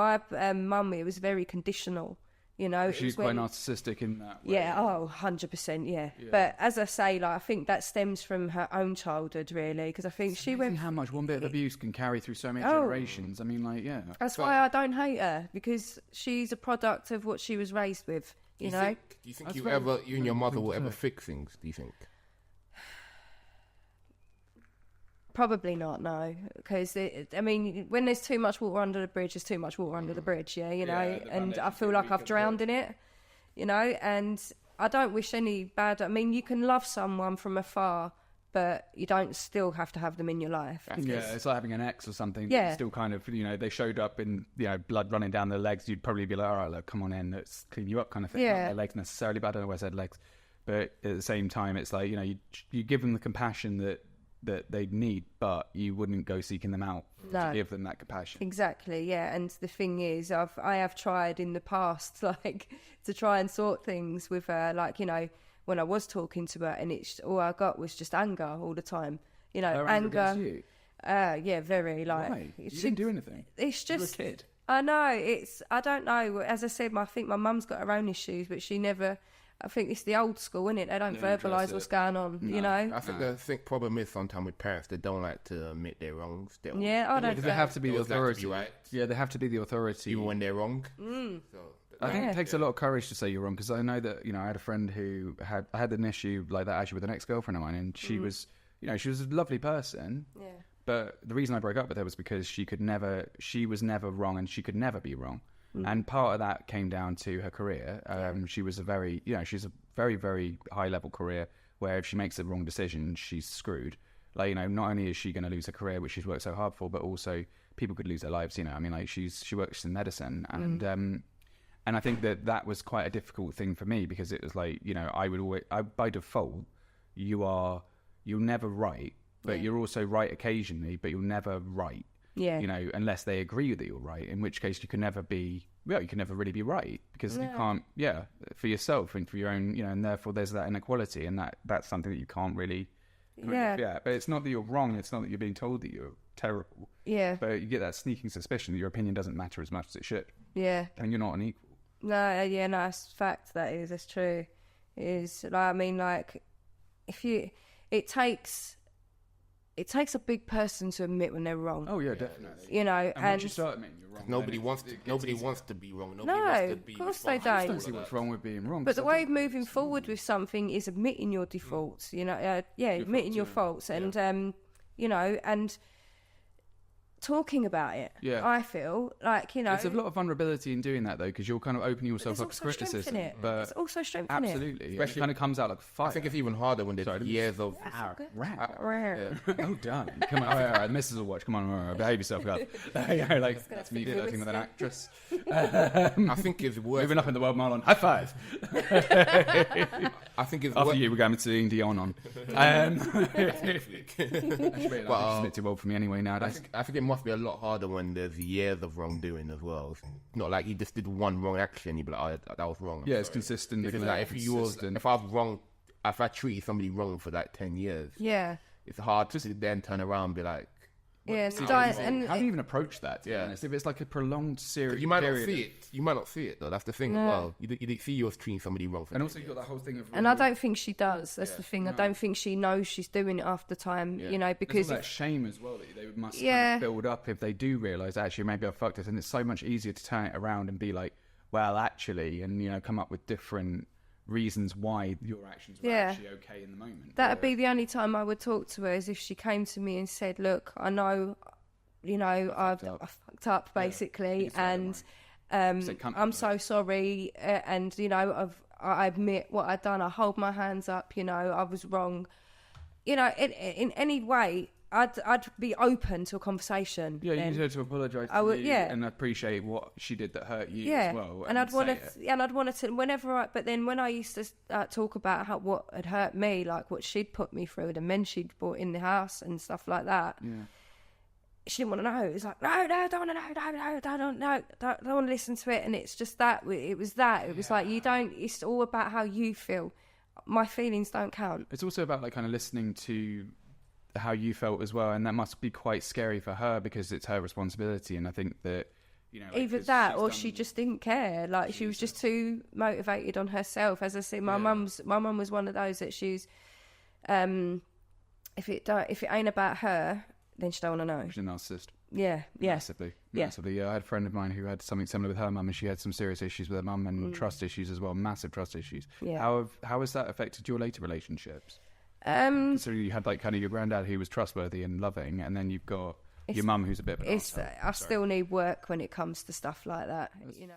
My mum, it was very conditional. You know, she's quite narcissistic in that way. Yeah, 100%, yeah. But as I say, like, I think that stems from her own childhood, really, because I think she went... how much one bit of abuse can carry through so many generations. I mean, like, yeah. That's why I don't hate her, because she's a product of what she was raised with, you know? Do you think you and your mother will ever fix things, do you think? Probably not, no, because I mean, when there's too much water under the bridge, there's too much water under the bridge, you know, and I feel like I've drowned in it, you know, and I don't wish any bad. I mean, you can love someone from afar, but you don't still have to have them in your life. Yeah, it's like having an ex or something. Yeah. Still kind of, you know, they showed up in, you know, blood running down their legs. You'd probably be like, all right, look, come on in, let's clean you up kind of thing. Yeah. Not their legs necessarily, but I don't know why I said legs. But at the same time, it's like, you know, you give them the compassion that they need, but you wouldn't go seeking them out to give them that compassion. Exactly, yeah. And the thing is, I have tried in the past, like, to try and sort things with her, like, you know, when I was talking to her, and all I got was just anger all the time. You know, anger. You? Yeah, very, like. Why? You didn't do anything. It's just. You were a kid. I know. I don't know. As I said, I think my mum's got her own issues, but she never. I think it's the old school, isn't it? They don't verbalise what's going on, you know? I think the problem is sometimes with parents, they don't like to admit their wrongs. Yeah, I don't think. They have to be the authority. Right? Yeah, they have to be the authority. Even when they're wrong. Mm. I think it takes a lot of courage to say you're wrong, because I know that, you know, I had a friend who had an issue like that actually with an ex-girlfriend of mine, and she was, you know, she was a lovely person. Yeah. But the reason I broke up with her was because she was never wrong, and she could never be wrong. And part of that came down to her career. She's a very, very high level career where if she makes the wrong decision, she's screwed. Like, you know, not only is she going to lose her career, which she's worked so hard for, but also people could luse their lives. You know, I mean, like she works in medicine, and I think that was quite a difficult thing for me, because it was like, you know, by default, you're never right, but you're also right occasionally, but you're never right. Yeah. You know, unless they agree that you're right, in which case you can never really be right, because you can't, for yourself and for your own, you know, and therefore there's that inequality, and that's something that you can't really, but it's not that you're wrong, it's not that you're being told that you're terrible. Yeah. But you get that sneaking suspicion that your opinion doesn't matter as much as it should. Yeah. And you're not an equal. No, that's fact, that's true. It is, like, I mean, like, it takes a big person to admit when they're wrong. Oh yeah, definitely. You know, and once you start admitting you're wrong, nobody wants to be wrong. Nobody no, wants to be of course they don't. I don't see what's wrong with being wrong. But the way of moving forward with something is admitting your defaults. You know, admitting your faults, and you know, and talking about it. Yeah, I feel like, you know, there's a lot of vulnerability in doing that, though, because you're kind of opening yourself up to criticism. But it's also strengthening it. Absolutely, it kind of comes out like fire. I think it's even harder when there's years of oh done. Come on, all right, the missus will watch. Come on, behave yourself, guys. Like that's me flirting with an actress. I think it's worse. Moving up in the world, Marlon. High five. I think it's after you, we're going to Celine Dion on. Well, a bit too old for me anyway nowadays. I think it must be a lot harder when there's years of wrongdoing as well. It's not like you just did one wrong action, you'd be like, oh, that was wrong. It's consistent. It's like if I was wrong, if I treated somebody wrong for like 10 years, it's hard to then turn around and be like, how do you even approach that? If it's like a prolonged series, you might not see it. You might not see it though. That's the thing. No. Well, you see you're treating somebody wrong. And also you got that whole thing of. And I don't think she does. That's the thing. No. I don't think she knows she's doing it half the time. You know, because there's all that shame as well that they must kind of build up if they do realise actually maybe I fucked it, and it's so much easier to turn it around and be like, well, actually, and you know, come up with different reasons why your actions were actually okay in the moment. That'd be the only time I would talk to her, is if she came to me and said, look, I know, you know, I fucked up basically, and I'm so sorry, and you know, I admit what I'd done. I hold my hands up. You know, I was wrong. You know, in any way, I'd be open to a conversation. Yeah, you need to apologise to you, and appreciate what she did that hurt you as well. And I'd want to, but then when I used to talk about what had hurt me, like what she'd put me through, the men she'd brought in the house and stuff like that. Yeah. She didn't want to know. It was like, no, don't want to know, don't want to listen to it. And it's just that, it was like, it's all about how you feel. My feelings don't count. It's also about like kind of listening to how you felt as well. And that must be quite scary for her, because it's her responsibility. And I think that, You know, like, either that or she just didn't care. Like she was just too motivated on herself. As I say, my mum was one of those that she's, if it ain't about her, then she don't want to know. She's a narcissist. Yeah. Massively. Yeah, I had a friend of mine who had something similar with her mum, and she had some serious issues with her mum and trust issues as well, massive trust issues. Yeah. How has that affected your later relationships? So you had like kind of your granddad who was trustworthy and loving, and then you've got your mum who's a bit of an arsehole. I still need work when it comes to stuff like that, you know.